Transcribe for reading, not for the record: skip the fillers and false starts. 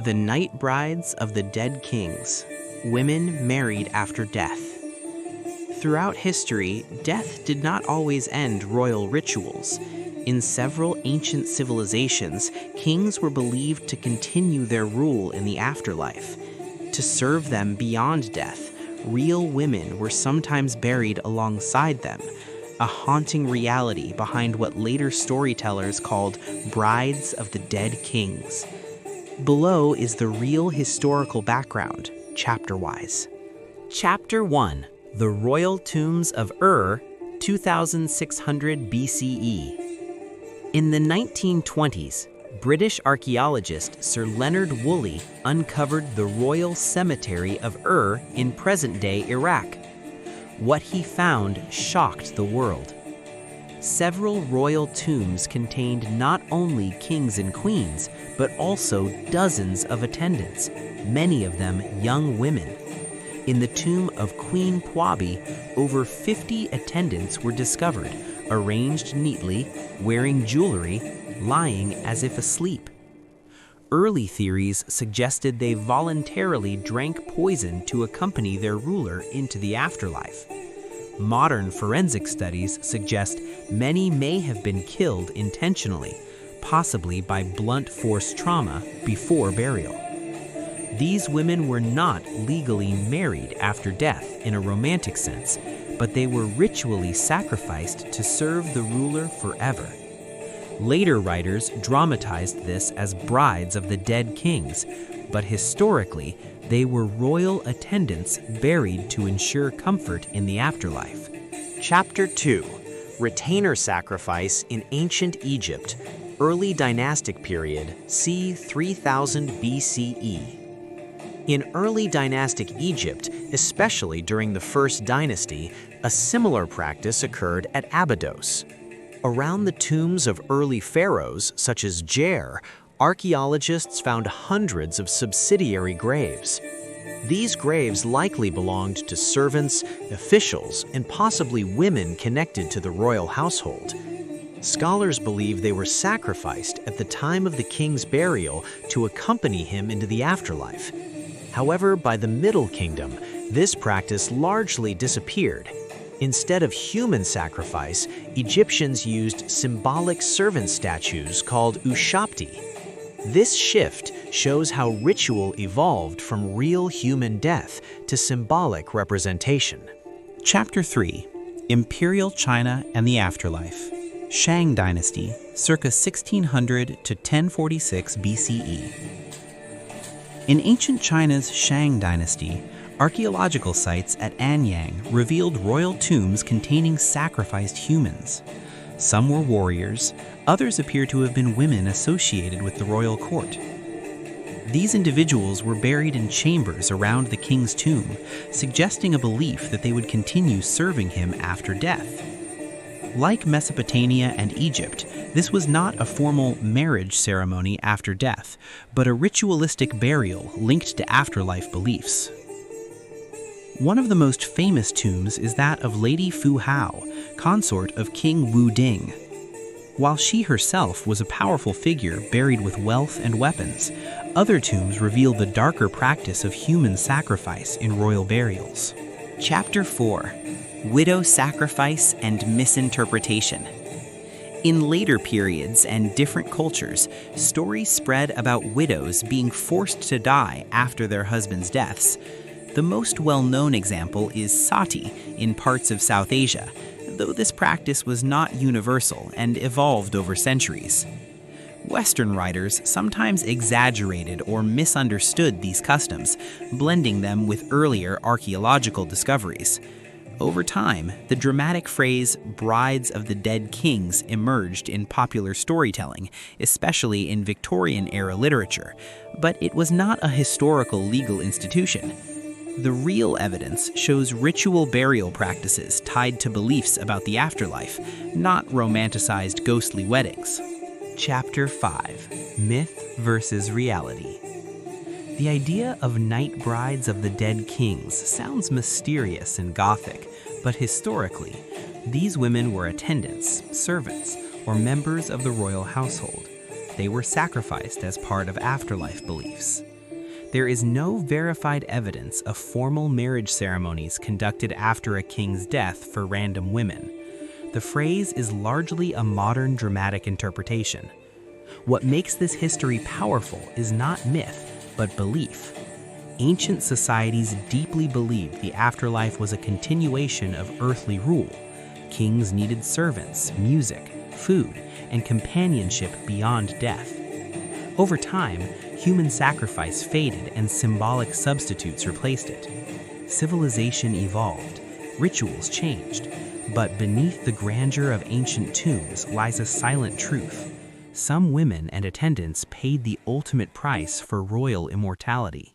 The night brides of the dead kings, women married after death. Throughout history, death did not always end royal rituals. In several ancient civilizations, kings were believed to continue their rule in the afterlife. To serve them beyond death, real women were sometimes buried alongside them, a haunting reality behind what later storytellers called brides of the dead kings. Below is the real historical background, chapter-wise. Chapter 1. The Royal Tombs of Ur, 2600 BCE. In the 1920s, British archaeologist Sir Leonard Woolley uncovered the Royal Cemetery of Ur in present-day Iraq. What he found shocked the world. Several royal tombs contained not only kings and queens, but also dozens of attendants, many of them young women. In the tomb of Queen Pwabi, over 50 attendants were discovered, arranged neatly, wearing jewelry, lying as if asleep. Early theories suggested they voluntarily drank poison to accompany their ruler into the afterlife. Modern forensic studies suggest many may have been killed intentionally, possibly by blunt force trauma before burial. These women were not legally married after death in a romantic sense, but they were ritually sacrificed to serve the ruler forever. Later writers dramatized this as brides of the dead kings, but historically, they were royal attendants buried to ensure comfort in the afterlife. Chapter 2. Retainer Sacrifice in Ancient Egypt, Early Dynastic Period, c. 3000 BCE. In early dynastic Egypt, especially during the First Dynasty, a similar practice occurred at Abydos. Around the tombs of early pharaohs, such as Jer, archaeologists found hundreds of subsidiary graves. These graves likely belonged to servants, officials, and possibly women connected to the royal household. Scholars believe they were sacrificed at the time of the king's burial to accompany him into the afterlife. However, by the Middle Kingdom, this practice largely disappeared. Instead of human sacrifice, Egyptians used symbolic servant statues called ushapti. This shift shows how ritual evolved from real human death to symbolic representation. Chapter 3. Imperial China and the Afterlife. Shang Dynasty, circa 1600 to 1046 BCE. In ancient China's Shang Dynasty, archaeological sites at Anyang revealed royal tombs containing sacrificed humans. Some were warriors, others appear to have been women associated with the royal court. These individuals were buried in chambers around the king's tomb, suggesting a belief that they would continue serving him after death. Like Mesopotamia and Egypt, this was not a formal marriage ceremony after death, but a ritualistic burial linked to afterlife beliefs. One of the most famous tombs is that of Lady Fu Hao, consort of King Wu Ding. While she herself was a powerful figure buried with wealth and weapons, other tombs reveal the darker practice of human sacrifice in royal burials. Chapter 4. Widow Sacrifice and Misinterpretation. In later periods and different cultures, stories spread about widows being forced to die after their husbands' deaths. The most well-known example is sati in parts of South Asia, though this practice was not universal and evolved over centuries. Western writers sometimes exaggerated or misunderstood these customs, blending them with earlier archaeological discoveries. Over time, the dramatic phrase "brides of the dead kings" emerged in popular storytelling, especially in Victorian-era literature, but it was not a historical legal institution. The real evidence shows ritual burial practices tied to beliefs about the afterlife, not romanticized ghostly weddings. Chapter 5. Myth versus Reality. The idea of night brides of the dead kings sounds mysterious and gothic, but historically, these women were attendants, servants, or members of the royal household. they were sacrificed as part of afterlife beliefs. There is no verified evidence of formal marriage ceremonies conducted after a king's death for random women. The phrase is largely a modern dramatic interpretation. What makes this history powerful is not myth, but belief. Ancient societies deeply believed the afterlife was a continuation of earthly rule. Kings needed servants, music, food, and companionship beyond death. Over time, human sacrifice faded and symbolic substitutes replaced it. Civilization evolved, rituals changed, but beneath the grandeur of ancient tombs lies a silent truth. Some women and attendants paid the ultimate price for royal immortality.